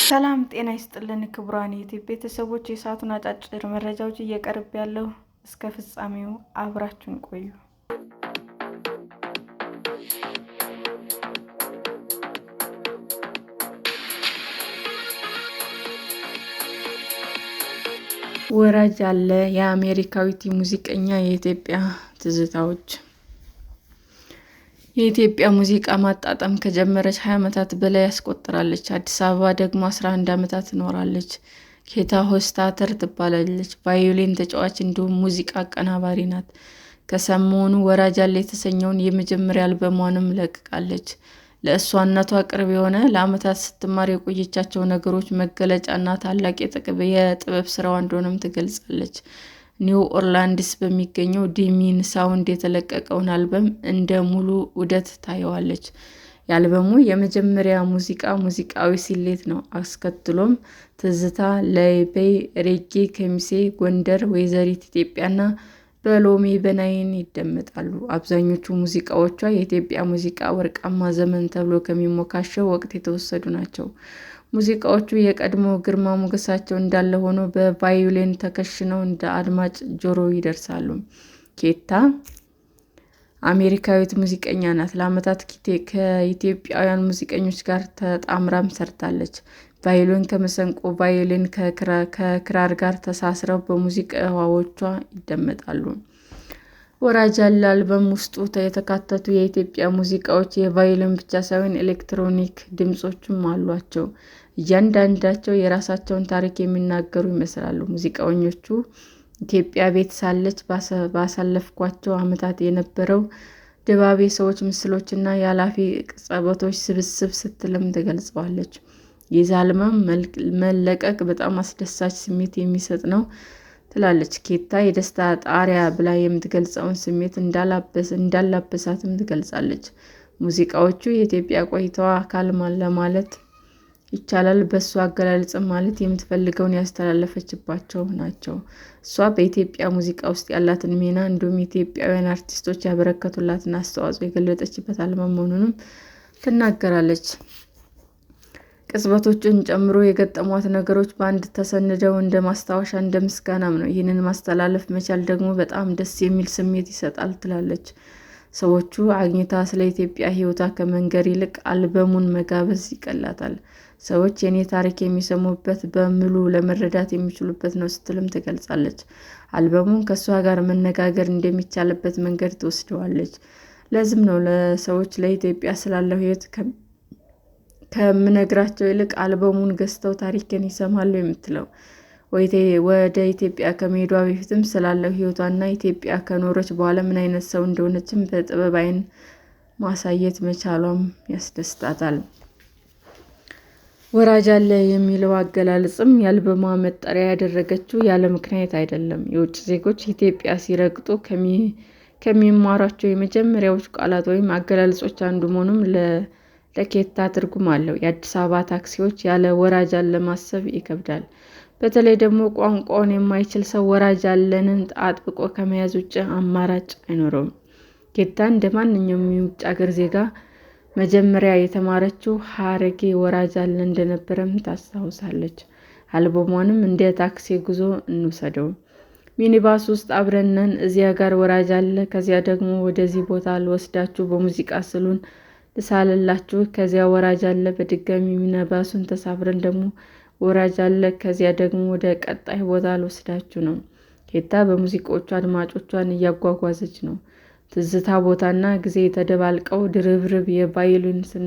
ሰላም ጤና ይስጥልን ክቡራን የዩቲዩብ ቤተሰቦች፣ የሰዓቱን አጫጭር መረጃዎች እየቀርብ ያለው እስከ ፍጻሜው አብራችሁን ቆዩ። ወራጅ አለ የአሜሪካዊት ሙዚቀኛ የኢትዮጵያ ትዝታዎች። የኢትዮጵያ ሙዚቃ ማጣጣም ከጀመረች 20 ዓመታት በላይ ያስቆጥራለች። አዲስ አበባ ደግሞ 11 ዓመታት ኖራለች። ኬታ ሆስታተር ትባላለች። ቫዮሊን ተጫዋች እንዲሁም ሙዚቃ አቀናባሪ ናት። ከሰሞኑ ወራጅ አለ የተሰኘውን የመጀመሪያ አልበሟንም ለቅቃለች። ለእሷነቷ ቅርብ የሆነ ለዓመታት ስትማር የቆየቻቸው ነገሮች መገለጫና ታላቅ የጥበብ ስራዋ እንደሆነም ትገልጻለች። ኒው ኦርላንድስ በሚገኘው ዲሚን ሳውንድ የተለቀቀውን አልበም እንደ ሙሉ ውህደት ታየዋለች። የአልበሙ የመጀመሪያ ሙዚቃ ሙዚቃዊ ስሌት ነው። አስከትሎም ትዝታ፣ ለይበይ፣ ሬጌ፣ ከሚሴ፣ ጎንደር፣ ወይዘሪት ኢትዮጵያና በሎሚ በናይን ይደመጣሉ። አብዛኞቹ ሙዚቃዎቿ የኢትዮጵያ ሙዚቃ ወርቃማ ዘመን ተብሎ ከሚሞካሸው ወቅት የተወሰዱ ናቸው። ሙዚቃዎቹ የቀድሞ ግርማ ሞገሳቸው እንዳለ ሆኖ በቫዮሊን ተከሽነው እንደ አድማጭ ጆሮ ይደርሳሉ። ኬታ አሜሪካዊት ሙዚቀኛ ናት። ለዓመታት ከኢትዮጵያውያን ሙዚቀኞች ጋር ተጣምራም ሰርታለች። ቫዮሊን ከመሰንቆ፣ ቫዮሊን ከክራር ጋር ተሳስረው በሙዚቃዎቿ ይደመጣሉ። ወራጅ አለ አልበም ውስጡ የተካተቱ የኢትዮጵያ ሙዚቃዎች የቫዮሊን ብቻ ሳይሆን ኤሌክትሮኒክ ድምጾችም አሏቸው። እያንዳንዳቸው የራሳቸውን ታሪክ የሚናገሩ ይመስላሉ። ሙዚቀኞቹ ኢትዮጵያ ቤት ሳለች ባሳለፍኳቸው ዓመታት የነበረው ድባብ፣ የሰዎች ምስሎችና የኃላፊ ቅጽበቶች ስብስብ ስትልም ትገልጸዋለች። ይህ አልበም መለቀቅ በጣም አስደሳች ስሜት የሚሰጥ ነው ትላለች ኬታ። የደስታ ጣሪያ ብላ የምትገልጸውን ስሜት እንዳላበሳትም ትገልጻለች። ሙዚቃዎቹ የኢትዮጵያ ቆይታዋ አካል ለማለት ይቻላል። በእሷ አገላለጽ ማለት የምትፈልገውን ያስተላለፈችባቸው ናቸው። እሷ በኢትዮጵያ ሙዚቃ ውስጥ ያላትን ሚና እንዲሁም ኢትዮጵያውያን አርቲስቶች ያበረከቱላትን አስተዋጽኦ የገለጸችበት አልበም መሆኑንም ትናገራለች። ቅጽበቶችን ጨምሮ የገጠሟት ነገሮች በአንድ ተሰንደው እንደ ማስታወሻ እንደ ምስጋናም ነው። ይህንን ማስተላለፍ መቻል ደግሞ በጣም ደስ የሚል ስሜት ይሰጣል ትላለች። ሰዎቹ አግኝታ ስለ ኢትዮጵያ ሕይወቷ ከመንገር ይልቅ አልበሙን መጋበዝ ይቀላታል። ሰዎች የኔ ታሪክ የሚሰሙበት በሙሉ ለመረዳት የሚችሉበት ነው ስትልም ትገልጻለች። አልበሙን ከእሷ ጋር መነጋገር እንደሚቻልበት መንገድ ትወስደዋለች። ለዚህም ነው ለሰዎች ለኢትዮጵያ ስላለው ሕይወት ከምነግራቸው ይልቅ አልበሙን ገዝተው ታሪክን ይሰማሉ የምትለው። ወደ ኢትዮጵያ ከመሄዷ በፊትም ስላለው ሕይወቷና ኢትዮጵያ ከኖረች በኋላ ምን አይነት ሰው እንደሆነችም በጥበብ ዓይን ማሳየት መቻሏም ያስደስታታል። ወራጅ አለ የሚለው አገላለጽም የአልበሟ መጠሪያ ያደረገችው ያለ ምክንያት አይደለም። የውጭ ዜጎች ኢትዮጵያ ሲረግጡ ከሚማሯቸው የመጀመሪያዎቹ ቃላት ወይም አገላለጾች አንዱ መሆኑም ለኬታ ትርጉም አለው። የአዲስ አበባ ታክሲዎች ያለ ወራጅ አለ ማሰብ ይከብዳል። በተለይ ደግሞ ቋንቋውን የማይችል ሰው ወራጅ አለንን አጥብቆ ከመያዝ ውጭ አማራጭ አይኖረውም። ኬታ እንደ ማንኛውም የውጭ አገር ዜጋ መጀመሪያ የተማረችው ሀረጌ ወራጅ አለ እንደነበረም ታስታውሳለች። አልበሟንም እንደ ታክሲ ጉዞ እንውሰደው። ሚኒባስ ውስጥ አብረን ነን፣ እዚያ ጋር ወራጅ አለ፣ ከዚያ ደግሞ ወደዚህ ቦታ ልወስዳችሁ፣ በሙዚቃ ስሉን ልሳልላችሁ፣ ከዚያ ወራጅ አለ፣ በድጋሚ ሚኒባሱን ተሳፍረን ደግሞ ወራጅ አለ፣ ከዚያ ደግሞ ወደ ቀጣይ ቦታ ልወስዳችሁ ነው። ኬታ በሙዚቃዎቿ አድማጮቿን እያጓጓዘች ነው። ትዝታ፣ ቦታና ጊዜ ተደባልቀው ድርብርብ የቫዮሊን ስነ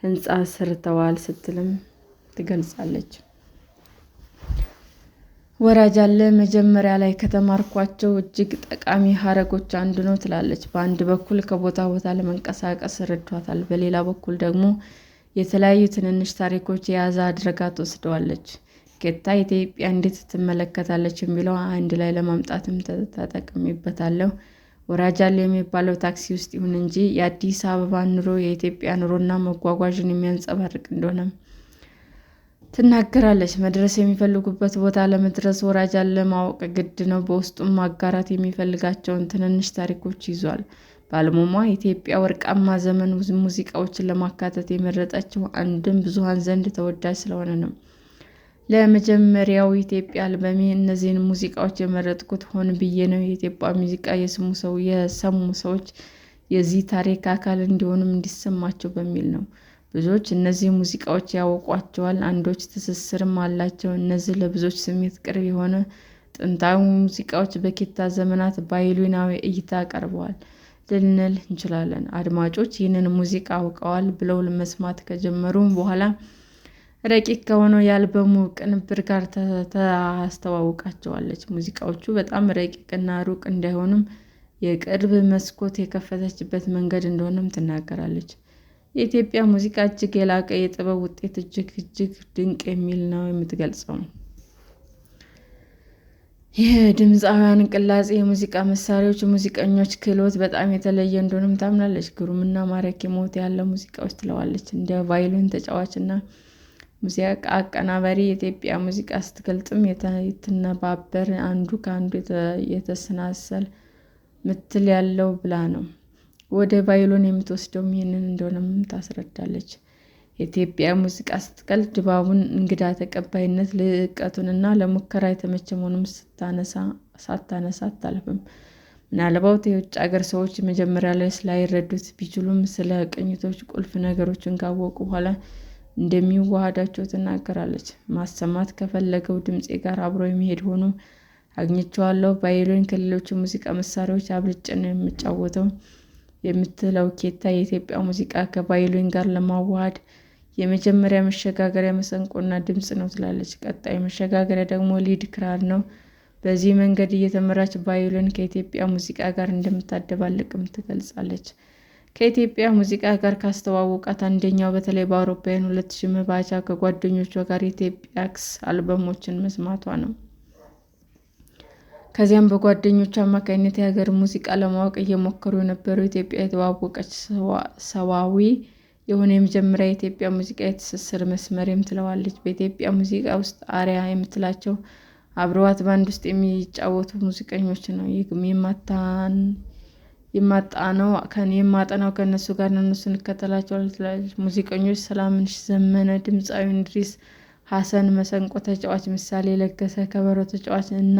ህንፃ ሰርተዋል ስትልም ትገልጻለች። ወራጅ አለ መጀመሪያ ላይ ከተማርኳቸው እጅግ ጠቃሚ ሀረጎች አንዱ ነው ትላለች። በአንድ በኩል ከቦታ ቦታ ለመንቀሳቀስ ረድቷታል፣ በሌላ በኩል ደግሞ የተለያዩ ትንንሽ ታሪኮች የያዘ አድርጋ ትወስደዋለች። ኬታ ኢትዮጵያ እንዴት ትመለከታለች የሚለው አንድ ላይ ለማምጣትም ተጠቅሜበታለሁ። ወራጅ አለ የሚባለው ታክሲ ውስጥ ይሁን እንጂ የአዲስ አበባ ኑሮ፣ የኢትዮጵያ ኑሮና መጓጓዥን የሚያንጸባርቅ እንደሆነም ትናገራለች። መድረስ የሚፈልጉበት ቦታ ለመድረስ ወራጅ አለ ማወቅ ግድ ነው። በውስጡም ማጋራት የሚፈልጋቸውን ትንንሽ ታሪኮች ይዟል። በአልበሟ ኢትዮጵያ ወርቃማ ዘመን ሙዚቃዎችን ለማካተት የመረጠችው አንድም ብዙሃን ዘንድ ተወዳጅ ስለሆነ ነው። ለመጀመሪያው ኢትዮጵያ አልበሜ እነዚህን ሙዚቃዎች የመረጥኩት ሆን ብዬ ነው። የኢትዮጵያ ሙዚቃ የሰሙ ሰዎች የዚህ ታሪክ አካል እንዲሆኑም እንዲሰማቸው በሚል ነው። ብዙዎች እነዚህ ሙዚቃዎች ያውቋቸዋል፣ አንዶች ትስስርም አላቸው። እነዚህ ለብዙዎች ስሜት ቅርብ የሆነ ጥንታዊ ሙዚቃዎች በኬታ ዘመናት በአይሉናዊ እይታ ቀርበዋል ልንል እንችላለን። አድማጮች ይህንን ሙዚቃ አውቀዋል ብለው መስማት ከጀመሩ በኋላ ረቂቅ ከሆነው የአልበሙ ቅንብር ጋር ታስተዋውቃቸዋለች። ሙዚቃዎቹ በጣም ረቂቅና ሩቅ እንዳይሆኑም የቅርብ መስኮት የከፈተችበት መንገድ እንደሆነም ትናገራለች። የኢትዮጵያ ሙዚቃ እጅግ የላቀ የጥበብ ውጤት እጅግ ድንቅ የሚል ነው የምትገልጸው። የድምፃውያን ቅላጼ፣ የሙዚቃ መሳሪያዎች፣ ሙዚቀኞች ክህሎት በጣም የተለየ እንደሆነም ታምናለች። ግሩምና ማራኪ ሞት ያለ ሙዚቃዎች ትለዋለች። እንደ ቫዮሊን ተጫዋችና ሙዚቃ አቀናባሪ የኢትዮጵያ ሙዚቃ ስትገልጽም የትነባበር አንዱ ከአንዱ የተሰናሰል ምትል ያለው ብላ ነው። ወደ ቫዮሊን የምትወስደውም ይህንን እንደሆነም ታስረዳለች። የኢትዮጵያ ሙዚቃ ስትገልጽ ድባቡን፣ እንግዳ ተቀባይነት፣ ልዕቀቱንና ለሙከራ የተመቸ መሆኑን ሳታነሳ አታልፍም። ምናልባት የውጭ አገር ሰዎች መጀመሪያ ላይ ስላይረዱት ቢችሉም ስለ ቅኝቶች ቁልፍ ነገሮችን ካወቁ በኋላ እንደሚዋሃዳቸው ትናገራለች። ማሰማት ከፈለገው ድምፄ ጋር አብሮ የሚሄድ ሆኖ አግኝቼዋለሁ። ቫዮሊን ከሌሎች ሙዚቃ መሳሪያዎች አብልጬ ነው የምጫወተው የምትለው ኬታ የኢትዮጵያ ሙዚቃ ከቫዮሊን ጋር ለማዋሃድ የመጀመሪያ መሸጋገሪያ መሰንቆና ድምፅ ነው ትላለች። ቀጣዩ መሸጋገሪያ ደግሞ ሊድ ክራር ነው። በዚህ መንገድ እየተመራች ቫዮሊን ከኢትዮጵያ ሙዚቃ ጋር እንደምታደባልቅም ትገልጻለች። ከኢትዮጵያ ሙዚቃ ጋር ካስተዋወቃት አንደኛው በተለይ በአውሮፓውያን 2000 መባቻ ከጓደኞቿ ጋር የኢትዮጵያክስ አልበሞችን መስማቷ ነው። ከዚያም በጓደኞቿ አማካኝነት የሀገር ሙዚቃ ለማወቅ እየሞከሩ የነበሩ ኢትዮጵያ የተዋወቀች ሰዋዊ የሆነ የመጀመሪያ የኢትዮጵያ ሙዚቃ የትስስር መስመርም ትለዋለች። በኢትዮጵያ ሙዚቃ ውስጥ አርያ የምትላቸው አብረዋት ባንድ ውስጥ የሚጫወቱ ሙዚቀኞች ነው። ይህ የማጠናው ከእነሱ ጋር ነው። እነሱን እንከተላቸዋለን ትላለች። ሙዚቀኞች ሰላምነሽ ዘመነ፣ ድምፃዊ እንድሪስ ሀሰን፣ መሰንቆ ተጫዋች ምሳሌ ለገሰ፣ ከበሮ ተጫዋች እና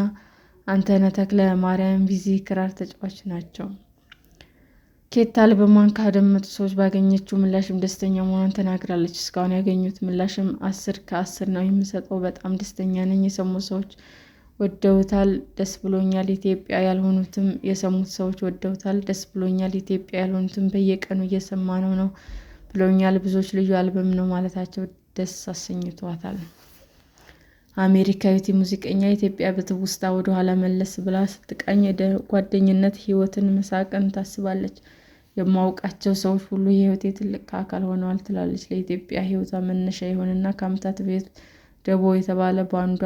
አንተነህ ተክለ ማርያም ቢዚ ክራር ተጫዋች ናቸው። ኬታ አልበሟን ካደመጡ ሰዎች ባገኘችው ምላሽም ደስተኛ መሆኗን ተናግራለች። እስካሁን ያገኙት ምላሽም 10 ከ10 ነው የምሰጠው። በጣም ደስተኛ ነኝ። የሰሙ ሰዎች ወደውታል፣ ደስ ብሎኛል። ኢትዮጵያ ያልሆኑትም የሰሙት ሰዎች ወደውታል፣ ደስ ብሎኛል። ኢትዮጵያ ያልሆኑትም በየቀኑ እየሰማነው ነው ብሎኛል። ብዙዎች ልዩ አልበም ነው ማለታቸው ደስ አሰኝቷታል። አሜሪካዊት ሙዚቀኛ ኢትዮጵያ በትውስታ ወደ ኋላ መለስ ብላ ስትቃኝ ጓደኝነት፣ ሕይወትን፣ መሳቅን ታስባለች። የማውቃቸው ሰዎች ሁሉ የሕይወቴ ትልቅ አካል ሆነዋል ትላለች። ለኢትዮጵያ ሕይወቷ መነሻ የሆነና ከዓመታት በፊት ደቦ የተባለ ባንዷ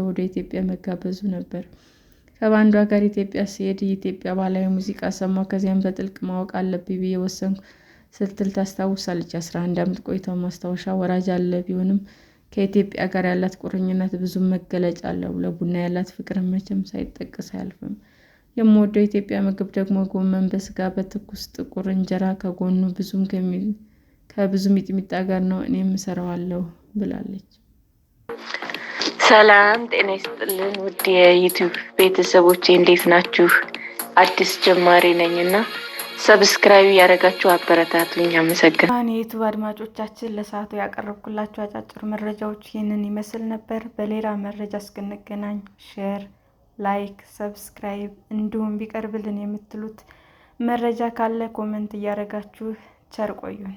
ወደ ኢትዮጵያ መጋበዙ ነበር። ከባንዷ ጋር ኢትዮጵያ ስሄድ የኢትዮጵያ ባህላዊ ሙዚቃ ሰማሁ። ከዚያም በጥልቅ ማወቅ አለብኝ ብዬ ወሰንኩ ስትል ታስታውሳለች። 11 ዓመት ቆይታው ማስታወሻ ወራጅ አለ ቢሆንም ከኢትዮጵያ ጋር ያላት ቁርኝነት ብዙም መገለጫ አለው። ለቡና ያላት ፍቅር መቼም ሳይጠቀስ አያልፍም። የምወደው የኢትዮጵያ ምግብ ደግሞ ጎመን በስጋ በትኩስ ጥቁር እንጀራ ከጎኑ ከብዙ ሚጥሚጣ ጋር ነው። እኔም እሰራዋለሁ ብላለች። ሰላም ጤና ይስጥልን ውድ የዩቲዩብ ቤተሰቦቼ እንዴት ናችሁ? አዲስ ጀማሪ ነኝና ሰብስክራይብ ያደረጋችሁ አበረታቱኝ። አመሰግናለሁ። የዩቲዩብ አድማጮቻችን ለሰዓቱ ያቀረብኩላችሁ አጫጭር መረጃዎች ይህንን ይመስል ነበር። በሌላ መረጃ እስክንገናኝ ሼር፣ ላይክ፣ ሰብስክራይብ እንዲሁም ቢቀርብልን የምትሉት መረጃ ካለ ኮሜንት እያደረጋችሁ ቸር ቆዩን።